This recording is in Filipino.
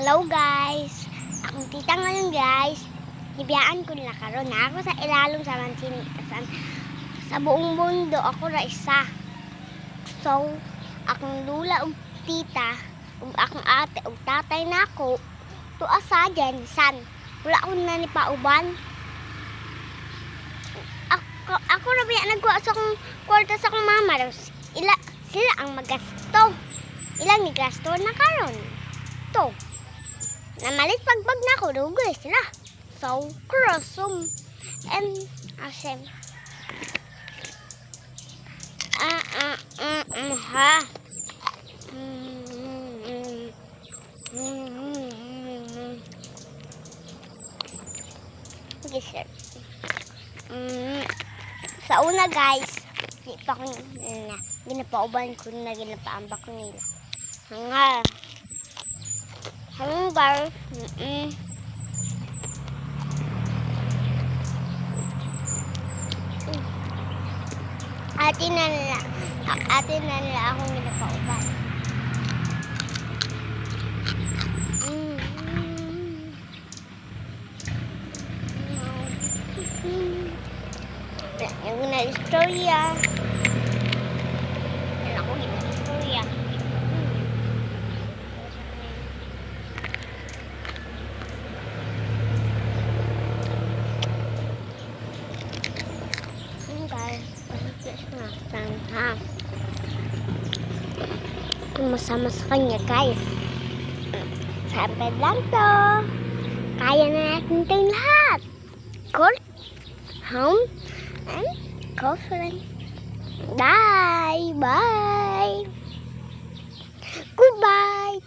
Hello guys! Akong tita ngayon guys. Nibiyaan ko nila karon na ako sa ilalong sa Mansinitasan. Sa buong mundo ako ra isa. So, akong lula ug tita, ug akong ate ug tatay nako tuwa sa Jensan. Wala ko na ni pauban. Ako ra biya nagkuha sa akong kwarta sa akong mama. Sila ang magasto. Ilang ni gasto na karon. To. Namalit pagbag na ako, dugay sila. So, crossum. And, asim. Ha. Okay, sir. Sa una, guys, di pa ko ginapauban ko na ginapaambak ko nila. Hanggang atin na nila akong ginapauban. Yung na-istorya. Yan ako gina-istorya. Masama sa kanya guys. Sabi lang to. Kaya na natin itong lahat. Court, home, and girlfriend. Bye. Bye. Goodbye.